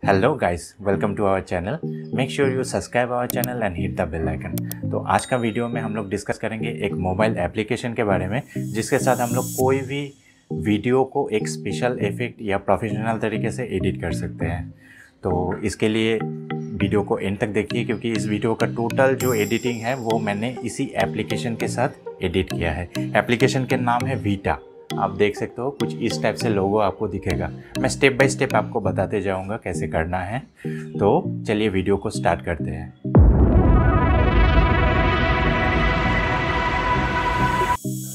Hello guys, welcome to our channel. Make sure you subscribe our channel and hit the bell icon. तो आज का video में हम लोग डिस्कस करेंगे एक मोबाइल एप्लीकेशन के बारे में, जिसके साथ हम लोग कोई भी वीडियो को एक स्पेशल इफेक्ट या प्रोफेशनल तरीके से एडिट कर सकते हैं। तो इसके लिए वीडियो को एंड तक देखिए, क्योंकि इस वीडियो का टोटल जो एडिटिंग है वो मैंने इसी एप्लीकेशन के साथ एडिट किया है। एप्लीकेशन के नाम है वीटा। आप देख सकते हो कुछ इस टाइप से लोगो आपको दिखेगा। मैं स्टेप बाय स्टेप आपको बताते जाऊंगा कैसे करना है। तो चलिए वीडियो को स्टार्ट करते हैं।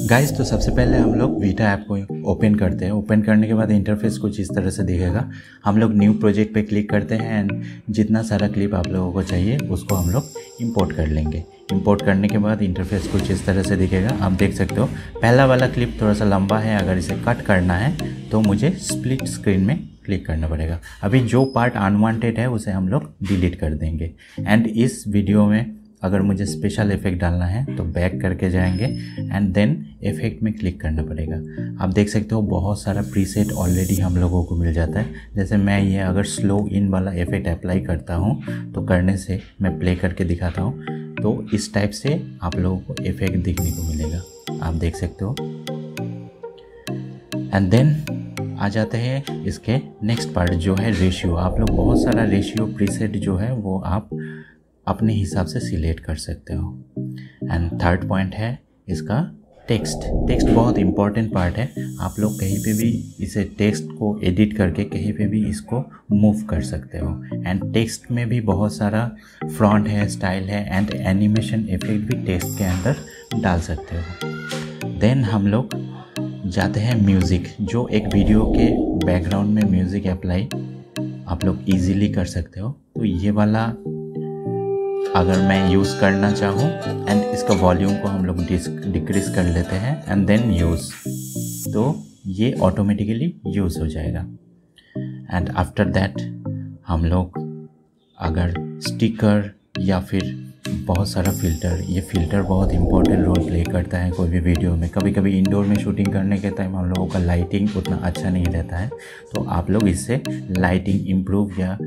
गाइस, तो सबसे पहले हम लोग वीटा ऐप को ओपन करते हैं। ओपन करने के बाद इंटरफेस कुछ इस तरह से दिखेगा। हम लोग न्यू प्रोजेक्ट पे क्लिक करते हैं एंड जितना सारा क्लिप आप लोगों को चाहिए उसको हम लोग इंपोर्ट कर लेंगे। इंपोर्ट करने के बाद इंटरफेस कुछ इस तरह से दिखेगा। आप देख सकते हो पहला वाला क्लिप थोड़ा सा लंबा है। अगर इसे कट करना है तो मुझे स्प्लिट स्क्रीन में क्लिक करना पड़ेगा। अभी जो पार्ट अनवांटेड है उसे हम लोग डिलीट कर देंगे। एंड इस वीडियो में अगर मुझे स्पेशल इफेक्ट डालना है तो बैक करके जाएंगे एंड देन इफेक्ट में क्लिक करना पड़ेगा। आप देख सकते हो बहुत सारा प्रीसेट ऑलरेडी हम लोगों को मिल जाता है। जैसे मैं ये अगर स्लो इन वाला इफेक्ट अप्लाई करता हूँ तो करने से मैं प्ले करके दिखाता हूँ, तो इस टाइप से आप लोगों को इफेक्ट दिखने को मिलेगा। आप देख सकते हो। एंड देन आ जाते हैं इसके नेक्स्ट पार्ट जो है रेशियो। आप लोग बहुत सारा रेशियो प्रीसेट जो है वो आप अपने हिसाब से सिलेक्ट कर सकते हो। एंड थर्ड पॉइंट है इसका टेक्स्ट। टेक्स्ट बहुत इंपॉर्टेंट पार्ट है। आप लोग कहीं पे भी इसे टेक्स्ट को एडिट करके कहीं पे भी इसको मूव कर सकते हो। एंड टेक्स्ट में भी बहुत सारा फ्रंट है, स्टाइल है एंड एनिमेशन इफेक्ट भी टेक्स्ट के अंदर डाल सकते हो। देन हम लोग जाते हैं म्यूज़िक। जो एक वीडियो के बैकग्राउंड में म्यूज़िक अप्लाई आप लोग ईजीली कर सकते हो। तो ये वाला अगर मैं यूज़ करना चाहूँ एंड इसका वॉल्यूम को हम लोग डिक्रीज़ कर लेते हैं एंड देन यूज़, तो ये ऑटोमेटिकली यूज़ हो जाएगा। एंड आफ्टर दैट हम लोग अगर स्टिकर या फिर बहुत सारा फ़िल्टर, ये फ़िल्टर बहुत इंपॉर्टेंट रोल प्ले करता है कोई भी वीडियो में। कभी कभी इंडोर में शूटिंग करने के टाइम हम लोगों का लाइटिंग उतना अच्छा नहीं रहता है, तो आप लोग इससे लाइटिंग इम्प्रूव या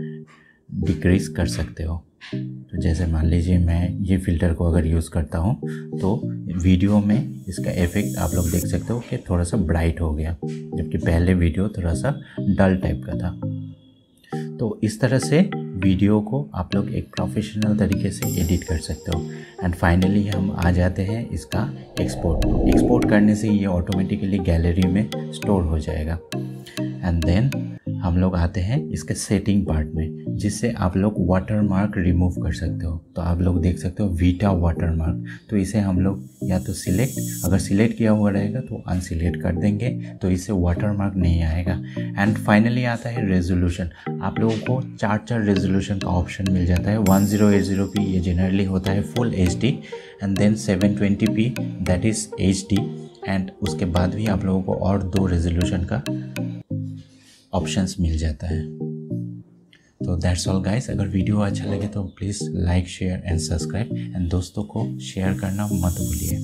डिक्रीज़ कर सकते हो। तो जैसे मान लीजिए मैं ये फ़िल्टर को अगर यूज़ करता हूँ तो वीडियो में इसका इफ़ेक्ट आप लोग देख सकते हो कि थोड़ा सा ब्राइट हो गया, जबकि पहले वीडियो थोड़ा सा डल टाइप का था। तो इस तरह से वीडियो को आप लोग एक प्रोफेशनल तरीके से एडिट कर सकते हो। एंड फाइनली हम आ जाते हैं इसका एक्सपोर्ट। एक्सपोर्ट करने से ये ऑटोमेटिकली गैलरी में स्टोर हो जाएगा। एंड देन हम लोग आते हैं इसके सेटिंग पार्ट में, जिससे आप लोग वाटरमार्क रिमूव कर सकते हो। तो आप लोग देख सकते हो वीटा वाटरमार्क। तो इसे हम लोग या तो सिलेक्ट, अगर सिलेक्ट किया हुआ रहेगा तो अनसिलेक्ट कर देंगे, तो इससे वाटरमार्क नहीं आएगा। एंड फाइनली आता है रेजोल्यूशन। आप लोगों को चार रेजोल्यूशन का ऑप्शन मिल जाता है। 1080p ये जनरली होता है full HD, and then 720p that is HD। And उसके बाद भी आप लोगों को और 2 रेजोल्यूशन का ऑप्शंस मिल जाता है। तो दैट्स ऑल गाइस। अगर वीडियो अच्छा लगे तो please like, share and subscribe and दोस्तों को शेयर करना मत भूलिए।